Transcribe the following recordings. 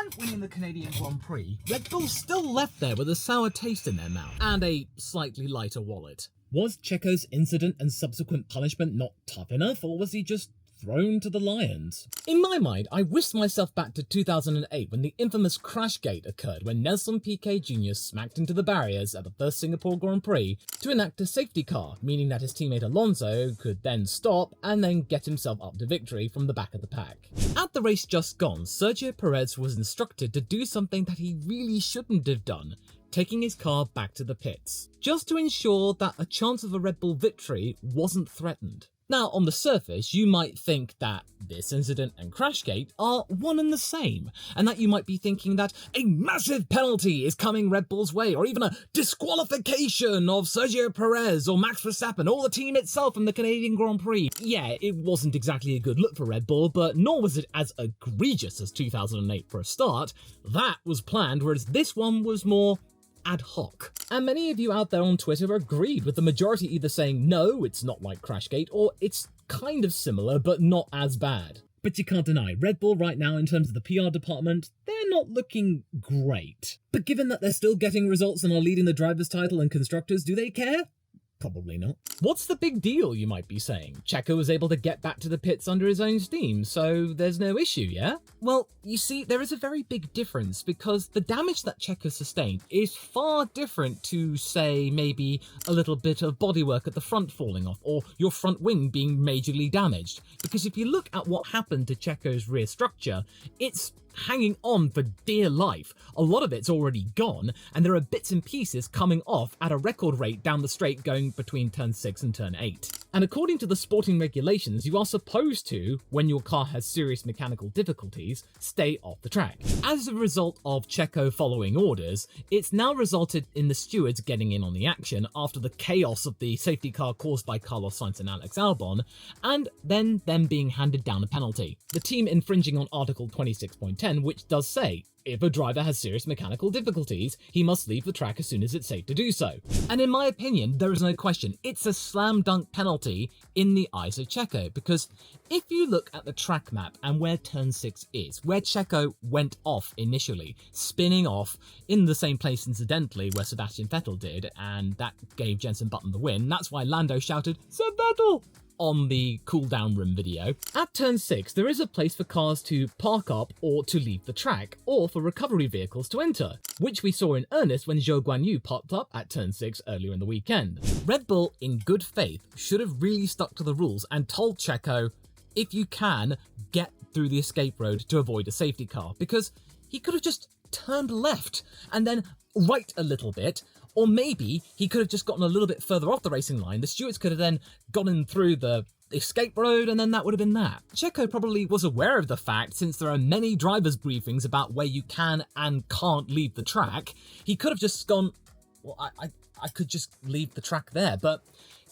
Despite winning the Canadian Grand Prix, Red Bull still left there with a sour taste in their mouth and a slightly lighter wallet. Was Checo's incident and subsequent punishment not tough enough, or was he just thrown to the lions? In my mind, I whisked myself back to 2008 when the infamous Crashgate occurred, when Nelson Piquet Jr. smacked into the barriers at the first Singapore Grand Prix to enact a safety car, meaning that his teammate Alonso could then stop and then get himself up to victory from the back of the pack. At the race just gone, Sergio Perez was instructed to do something that he really shouldn't have done, taking his car back to the pits, just to ensure that a chance of a Red Bull victory wasn't threatened. Now, on the surface, you might think that this incident and Crashgate are one and the same, and that you might be thinking that a massive penalty is coming Red Bull's way, or even a disqualification of Sergio Perez or Max Verstappen or the team itself in the Canadian Grand Prix. Yeah, it wasn't exactly a good look for Red Bull, but nor was it as egregious as 2008 for a start. That was planned, whereas this one was more ad hoc. And many of you out there on Twitter agreed, with the majority either saying no, it's not like Crashgate, or it's kind of similar but not as bad. But you can't deny, Red Bull right now in terms of the PR department, they're not looking great. But given that they're still getting results and are leading the drivers' title and constructors, do they care? Probably not. What's the big deal, you might be saying? Checo was able to get back to the pits under his own steam, so there's no issue, yeah? Well, you see, there is a very big difference, because the damage that Checo sustained is far different to, say, maybe a little bit of bodywork at the front falling off, or your front wing being majorly damaged. Because if you look at what happened to Checo's rear structure, it's hanging on for dear life. A lot of it's already gone, and there are bits and pieces coming off at a record rate down the straight going between turn 6 and turn 8. And according to the sporting regulations, you are supposed to, when your car has serious mechanical difficulties, stay off the track. As a result of Checo following orders, it's now resulted in the stewards getting in on the action after the chaos of the safety car caused by Carlos Sainz and Alex Albon, and then them being handed down a penalty. The team infringing on Article 26.10, which does say, if a driver has serious mechanical difficulties, he must leave the track as soon as it's safe to do so. And in my opinion, there is no question, it's a slam dunk penalty in the eyes of Checo, because if you look at the track map and where turn 6 is, where Checo went off initially, spinning off in the same place incidentally where Sebastian Vettel did, and that gave Jenson Button the win, that's why Lando shouted, "Sir Vettel!" on the cooldown room video. At turn 6, there is a place for cars to park up or to leave the track, or for recovery vehicles to enter, which we saw in earnest when Zhou Guanyu popped up at turn 6 earlier in the weekend. Red Bull, in good faith, should have really stuck to the rules and told Checo, if you can, get through the escape road to avoid a safety car, because he could have just turned left and then right a little bit, or maybe he could have just gotten a little bit further off the racing line. The stewards could have then gotten through the escape road, and then that would have been that. Checo probably was aware of the fact, since there are many drivers' briefings about where you can and can't leave the track. He could have just gone, well, I could just leave the track there, but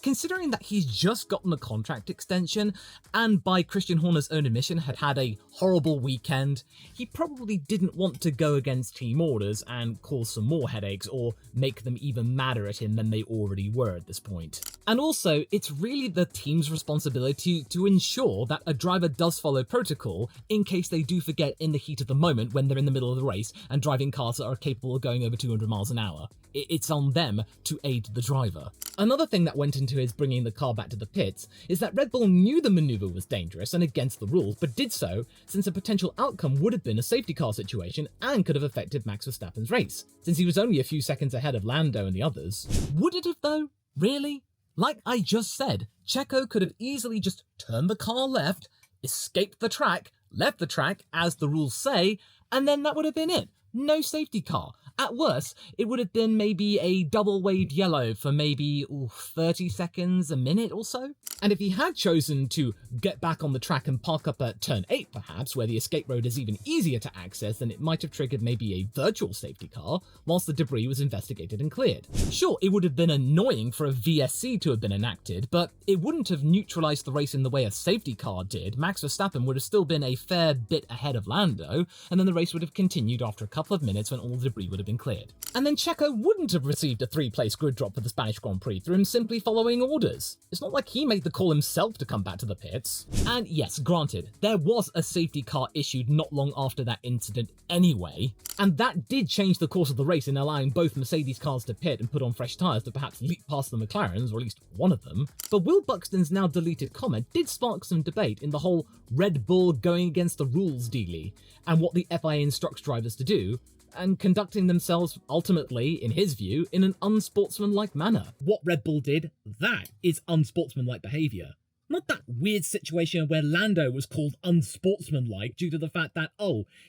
considering that he's just gotten a contract extension and by Christian Horner's own admission had had a horrible weekend, he probably didn't want to go against team orders and cause some more headaches or make them even madder at him than they already were at this point. And also, it's really the team's responsibility to ensure that a driver does follow protocol in case they do forget in the heat of the moment when they're in the middle of the race and driving cars that are capable of going over 200 miles an hour. It's on them to aid the driver. Another thing that went into his bringing the car back to the pits is that Red Bull knew the maneuver was dangerous and against the rules, but did so since a potential outcome would have been a safety car situation and could have affected Max Verstappen's race, since he was only a few seconds ahead of Lando and the others. Would it have though? Really? Like I just said, Checo could have easily just turned the car left, escaped the track, left the track as the rules say, and then that would have been it. No safety car. At worst, it would have been maybe a double waved yellow for maybe 30 seconds, a minute or so. And if he had chosen to get back on the track and park up at turn 8 perhaps, where the escape road is even easier to access, then it might have triggered maybe a virtual safety car whilst the debris was investigated and cleared. Sure, it would have been annoying for a VSC to have been enacted, but it wouldn't have neutralized the race in the way a safety car did. Max Verstappen would have still been a fair bit ahead of Lando, and then the race would have continued after a couple of minutes when all the debris would have been been cleared. And then Checo wouldn't have received a 3-place grid drop for the Spanish Grand Prix through him simply following orders. It's not like he made the call himself to come back to the pits. And yes, granted, there was a safety car issued not long after that incident anyway, and that did change the course of the race in allowing both Mercedes cars to pit and put on fresh tyres to perhaps leap past the McLarens, or at least one of them. But Will Buxton's now deleted comment did spark some debate in the whole Red Bull going against the rules dealy, and what the FIA instructs drivers to do, and conducting themselves ultimately, in his view, in an unsportsmanlike manner. What Red Bull did, that is unsportsmanlike behaviour. Not that weird situation where Lando was called unsportsmanlike due to the fact that,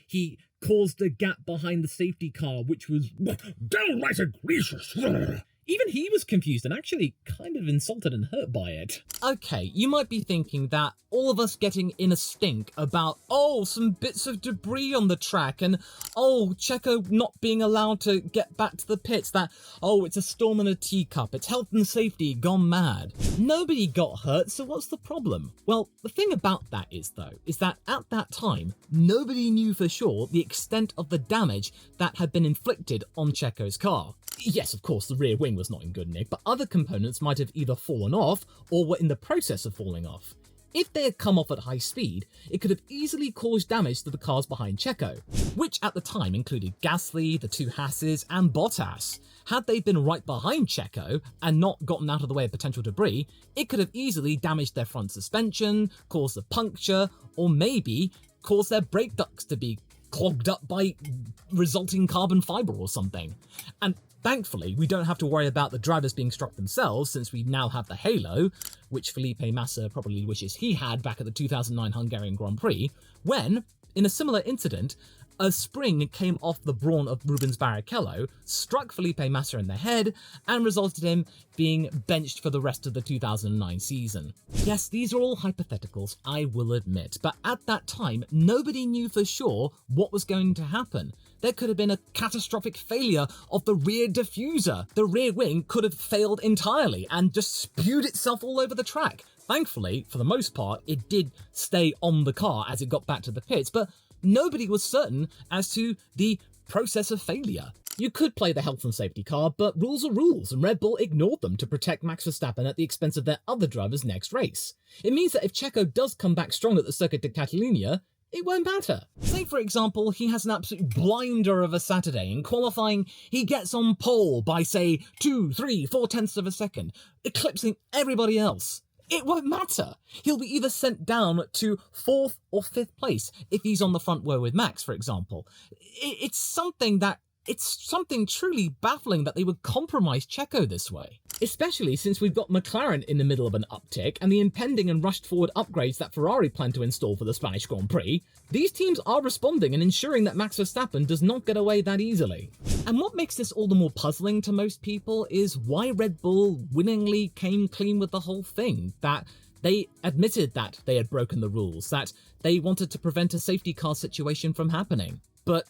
he caused a gap behind the safety car, which was downright egregious. Even he was confused and actually kind of insulted and hurt by it. Okay, you might be thinking that all of us getting in a stink about, some bits of debris on the track and, Checo not being allowed to get back to the pits, that, it's a storm in a teacup, it's health and safety gone mad. Nobody got hurt, so what's the problem? Well, the thing about that is that at that time, nobody knew for sure the extent of the damage that had been inflicted on Checo's car. Yes, of course, the rear wing was not in good nick, but other components might have either fallen off or were in the process of falling off. If they had come off at high speed, it could have easily caused damage to the cars behind Checo, which at the time included Gasly, the 2 Hasses, and Bottas. Had they been right behind Checo and not gotten out of the way of potential debris, it could have easily damaged their front suspension, caused a puncture, or maybe caused their brake ducts to be clogged up by resulting carbon fibre or something. And thankfully, we don't have to worry about the drivers being struck themselves, since we now have the halo, which Felipe Massa probably wishes he had back at the 2009 Hungarian Grand Prix, when, in a similar incident, a spring came off the brawn of Rubens Barrichello, struck Felipe Massa in the head, and resulted in him being benched for the rest of the 2009 season. Yes, these are all hypotheticals, I will admit, but at that time, nobody knew for sure what was going to happen. There could have been a catastrophic failure of the rear diffuser. The rear wing could have failed entirely and just spewed itself all over the track. Thankfully, for the most part, it did stay on the car as it got back to the pits, but nobody was certain as to the process of failure. You could play the health and safety card, but rules are rules, and Red Bull ignored them to protect Max Verstappen at the expense of their other drivers' next race. It means that if Checo does come back strong at the Circuit de Catalunya, it won't matter. Say, for example, he has an absolute blinder of a Saturday. In qualifying, he gets on pole by, say, 2, 3, 4 tenths of a second, eclipsing everybody else. It won't matter. He'll be either sent down to 4th or 5th place if he's on the front row with Max, for example. It's something truly baffling that they would compromise Checo this way. Especially since we've got McLaren in the middle of an uptick and the impending and rushed forward upgrades that Ferrari plan to install for the Spanish Grand Prix. These teams are responding and ensuring that Max Verstappen does not get away that easily. And what makes this all the more puzzling to most people is why Red Bull winningly came clean with the whole thing. That they admitted that they had broken the rules, that they wanted to prevent a safety car situation from happening. But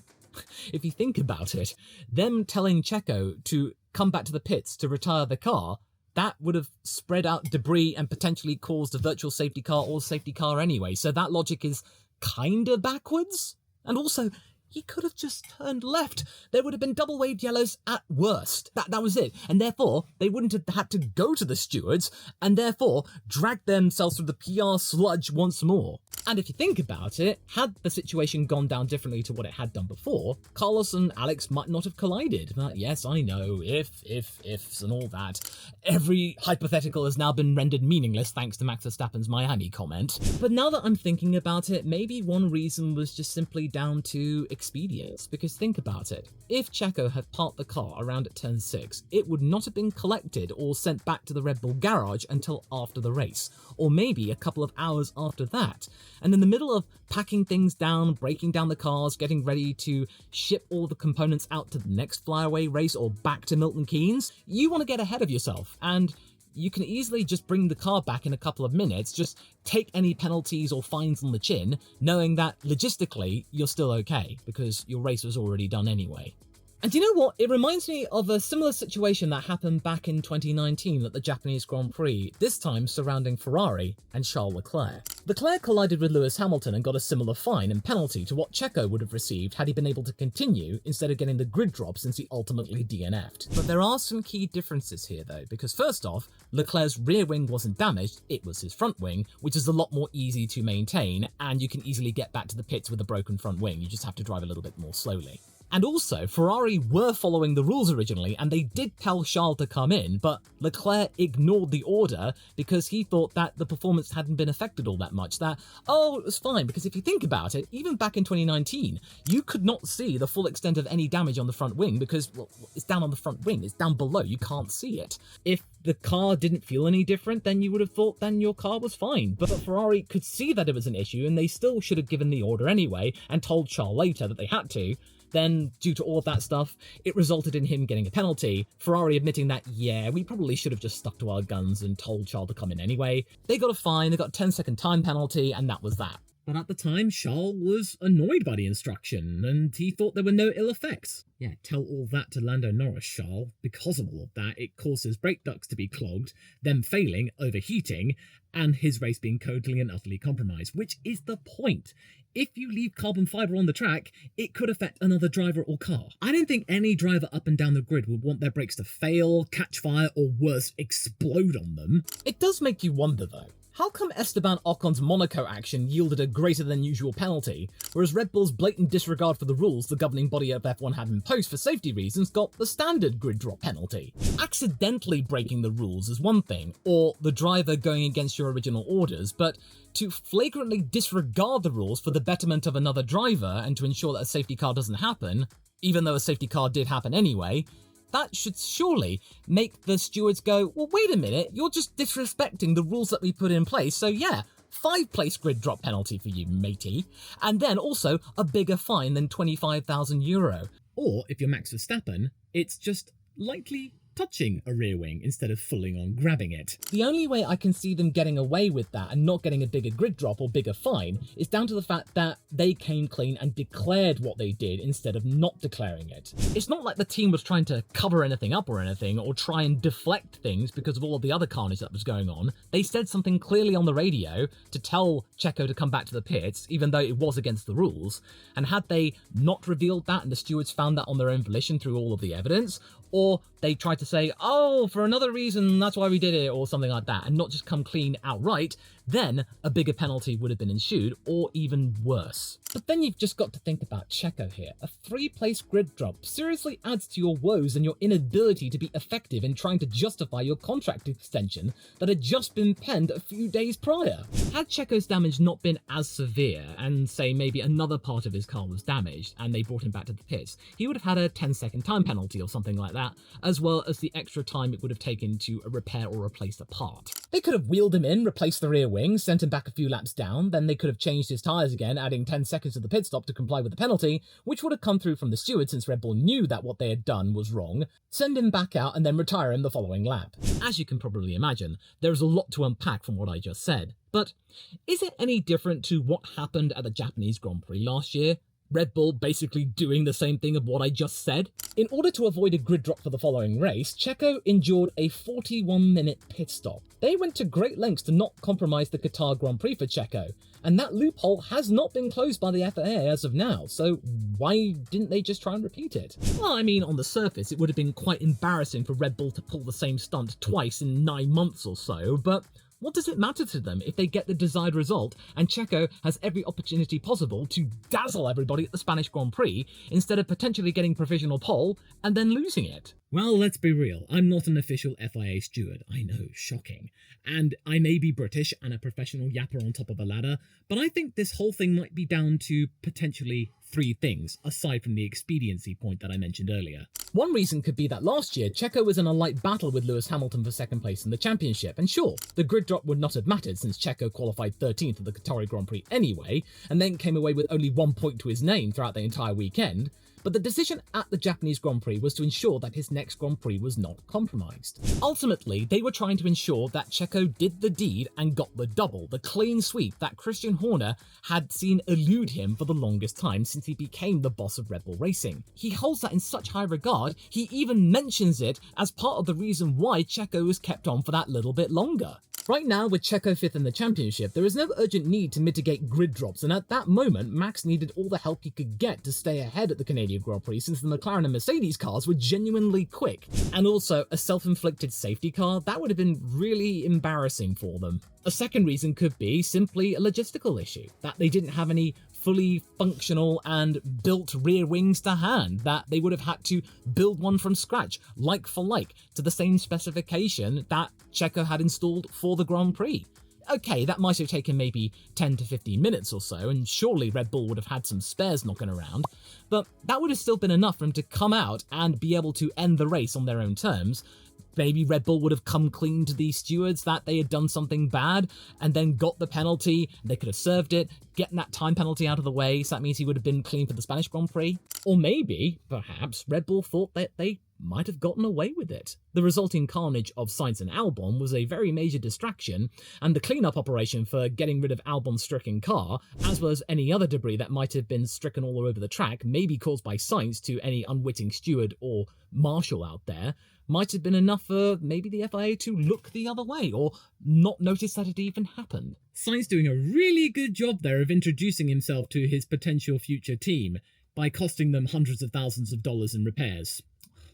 if you think about it, them telling Checo to come back to the pits to retire the car, that would have spread out debris and potentially caused a virtual safety car or safety car anyway. So that logic is kinda backwards. And also, he could have just turned left. There would have been double waved yellows at worst. That was it. And therefore, they wouldn't have had to go to the stewards and therefore drag themselves through the PR sludge once more. And if you think about it, had the situation gone down differently to what it had done before, Carlos and Alex might not have collided. But yes, I know, ifs and all that. Every hypothetical has now been rendered meaningless thanks to Max Verstappen's Miami comment. But now that I'm thinking about it, maybe one reason was just simply down to expedience. Because think about it. If Checo had parked the car around at turn 6, it would not have been collected or sent back to the Red Bull garage until after the race, or maybe a couple of hours after that. And in the middle of packing things down, breaking down the cars, getting ready to ship all the components out to the next flyaway race or back to Milton Keynes, you want to get ahead of yourself. And you can easily just bring the car back in a couple of minutes, just take any penalties or fines on the chin, knowing that logistically you're still okay because your race was already done anyway. And you know what? It reminds me of a similar situation that happened back in 2019 at the Japanese Grand Prix, this time surrounding Ferrari and Charles Leclerc. Leclerc collided with Lewis Hamilton and got a similar fine and penalty to what Checo would have received had he been able to continue instead of getting the grid drop since he ultimately DNF'd. But there are some key differences here though, because first off, Leclerc's rear wing wasn't damaged, it was his front wing, which is a lot more easy to maintain, and you can easily get back to the pits with a broken front wing, you just have to drive a little bit more slowly. And also, Ferrari were following the rules originally, and they did tell Charles to come in, but Leclerc ignored the order because he thought that the performance hadn't been affected all that much, that, oh, it was fine, because if you think about it, even back in 2019, you could not see the full extent of any damage on the front wing because, well, it's down on the front wing, it's down below, you can't see it. If the car didn't feel any different, then you would have thought then your car was fine. But Ferrari could see that it was an issue, and they still should have given the order anyway, and told Charles later that they had to. Then, due to all of that stuff, it resulted in him getting a penalty, Ferrari admitting that, yeah, we probably should have just stuck to our guns and told Charles to come in anyway. They got a fine, they got a 10-second time penalty, and that was that. But at the time, Charles was annoyed by the instruction, and he thought there were no ill effects. Yeah, tell all that to Lando Norris, Charles. Because of all of that, it caused his brake ducts to be clogged, them failing, overheating, and his race being totally and utterly compromised, which is the point. If you leave carbon fibre on the track, it could affect another driver or car. I don't think any driver up and down the grid would want their brakes to fail, catch fire, or worse, explode on them. It does make you wonder though. How come Esteban Ocon's Monaco action yielded a greater than usual penalty, whereas Red Bull's blatant disregard for the rules the governing body of F1 had imposed for safety reasons got the standard grid drop penalty? Accidentally breaking the rules is one thing, or the driver going against your original orders, but to flagrantly disregard the rules for the betterment of another driver and to ensure that a safety car doesn't happen, even though a safety car did happen anyway, that should surely make the stewards go, well, wait a minute, you're just disrespecting the rules that we put in place, so yeah, 5-place grid drop penalty for you, matey. And then also a bigger fine than €25,000. Or, if you're Max Verstappen, it's just lightly touching a rear wing instead of fully on grabbing it. The only way I can see them getting away with that and not getting a bigger grid drop or bigger fine is down to the fact that they came clean and declared what they did instead of not declaring it. It's not like the team was trying to cover anything up or anything or try and deflect things because of all of the other carnage that was going on. They said something clearly on the radio to tell Checo to come back to the pits, even though it was against the rules. And had they not revealed that and the stewards found that on their own volition through all of the evidence, or they tried to say, oh, for another reason, that's why we did it, or something like that, and not just come clean outright, then a bigger penalty would have been ensued, or even worse. But then you've just got to think about Checo here. A 3-place grid drop seriously adds to your woes and your inability to be effective in trying to justify your contract extension that had just been penned a few days prior. Had Checo's damage not been as severe, and say maybe another part of his car was damaged, and they brought him back to the pits, he would have had a 10-second time penalty or something like that, as well as the extra time it would have taken to repair or replace the part. They could have wheeled him in, replaced the rear wing, sent him back a few laps down, then they could have changed his tyres again, adding 10 seconds to the pit stop to comply with the penalty, which would have come through from the steward since Red Bull knew that what they had done was wrong, send him back out and then retire him the following lap. As you can probably imagine, there is a lot to unpack from what I just said, but is it any different to what happened at the Japanese Grand Prix last year? Red Bull basically doing the same thing of what I just said? In order to avoid a grid drop for the following race, Checo endured a 41-minute pit stop. They went to great lengths to not compromise the Qatar Grand Prix for Checo, and that loophole has not been closed by the FIA as of now, so why didn't they just try and repeat it? Well, I mean, on the surface, it would have been quite embarrassing for Red Bull to pull the same stunt twice in 9 months or so, but what does it matter to them if they get the desired result and Checo has every opportunity possible to dazzle everybody at the Spanish Grand Prix instead of potentially getting provisional pole and then losing it? Well, let's be real. I'm not an official FIA steward. I know, shocking. And I may be British and a professional yapper on top of a ladder, but I think this whole thing might be down to potentially 3 things, aside from the expediency point that I mentioned earlier. One reason could be that last year, Checo was in a light battle with Lewis Hamilton for second place in the championship, and sure, the grid drop would not have mattered since Checo qualified 13th at the Qatari Grand Prix anyway, and then came away with only 1 point to his name throughout the entire weekend, But the decision at the Japanese Grand Prix was to ensure that his next Grand Prix was not compromised. Ultimately, they were trying to ensure that Checo did the deed and got the double, the clean sweep that Christian Horner had seen elude him for the longest time since he became the boss of Red Bull Racing. He holds that in such high regard, he even mentions it as part of the reason why Checo was kept on for that little bit longer. Right now, with Checo 5th in the championship, there is no urgent need to mitigate grid drops, and at that moment, Max needed all the help he could get to stay ahead at the Canadian Grand Prix since the McLaren and Mercedes cars were genuinely quick. And also, a self-inflicted safety car, that would have been really embarrassing for them. A second reason could be simply a logistical issue, that they didn't have any fully functional and built rear wings to hand, that they would have had to build one from scratch, like for like, to the same specification that Checo had installed for the Grand Prix. Okay, that might have taken maybe 10 to 15 minutes or so, and surely Red Bull would have had some spares knocking around, but that would have still been enough for him to come out and be able to end the race on their own terms. Maybe Red Bull would have come clean to the stewards that they had done something bad and then got the penalty. They could have served it, getting that time penalty out of the way, so that means he would have been clean for the Spanish Grand Prix. Or maybe, perhaps, Red Bull thought that they might have gotten away with it. The resulting carnage of Sainz and Albon was a very major distraction, and the cleanup operation for getting rid of Albon's stricken car, as well as any other debris that might have been stricken all over the track, maybe caused by Sainz to any unwitting steward or marshal out there, might have been enough for maybe the FIA to look the other way or not notice that it even happened. Sainz doing a really good job there of introducing himself to his potential future team by costing them hundreds of thousands of dollars in repairs.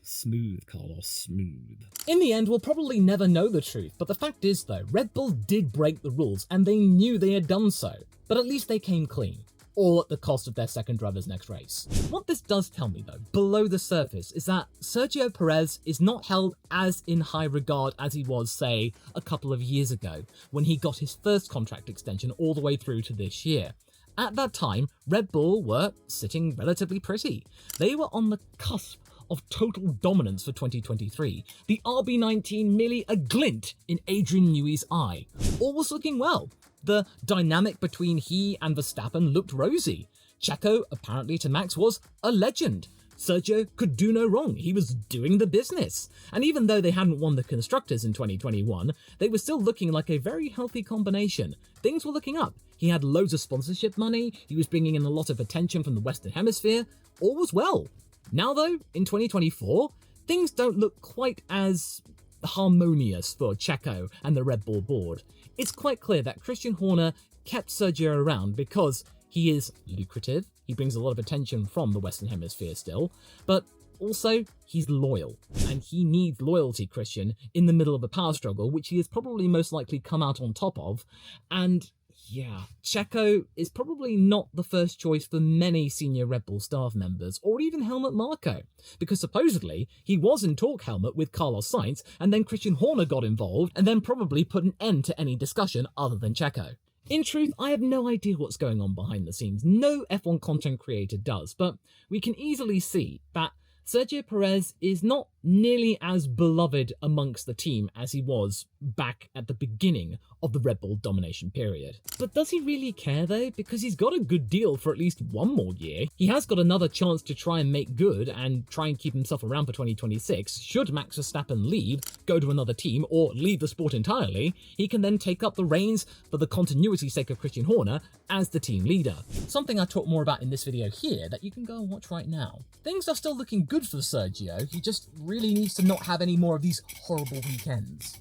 Smooth, Carlos, smooth. In the end, we'll probably never know the truth, but the fact is though, Red Bull did break the rules and they knew they had done so, but at least they came clean. All at the cost of their second driver's next race. What this does tell me though, below the surface, is that Sergio Perez is not held as in high regard as he was, say, a couple of years ago, when he got his first contract extension all the way through to this year. At that time, Red Bull were sitting relatively pretty. They were on the cusp of total dominance for 2023, the RB19 merely a glint in Adrian Newey's eye. All was looking well. The dynamic between he and Verstappen looked rosy. Checo, apparently to Max, was a legend. Sergio could do no wrong, he was doing the business. And even though they hadn't won the Constructors in 2021, they were still looking like a very healthy combination. Things were looking up. He had loads of sponsorship money, he was bringing in a lot of attention from the Western Hemisphere, all was well. Now though, in 2024, things don't look quite as harmonious for Checo and the Red Bull board. It's quite clear that Christian Horner kept Sergio around because he is lucrative, he brings a lot of attention from the Western Hemisphere still, but also he's loyal, and he needs loyalty, Christian, in the middle of a power struggle, which he has probably most likely come out on top of, and yeah, Checo is probably not the first choice for many senior Red Bull staff members, or even Helmut Marko, because supposedly he was in talk Helmut with Carlos Sainz, and then Christian Horner got involved, and then probably put an end to any discussion other than Checo. In truth, I have no idea what's going on behind the scenes. No F1 content creator does, but we can easily see that Sergio Perez is not nearly as beloved amongst the team as he was back at the beginning of the Red Bull domination period. But does he really care though? Because he's got a good deal for at least one more year. He has got another chance to try and make good and try and keep himself around for 2026. Should Max Verstappen leave, go to another team, or leave the sport entirely, he can then take up the reins for the continuity's sake of Christian Horner as the team leader. Something I talk more about in this video here that you can go and watch right now. Things are still looking good for Sergio, he just really needs to not have any more of these horrible weekends.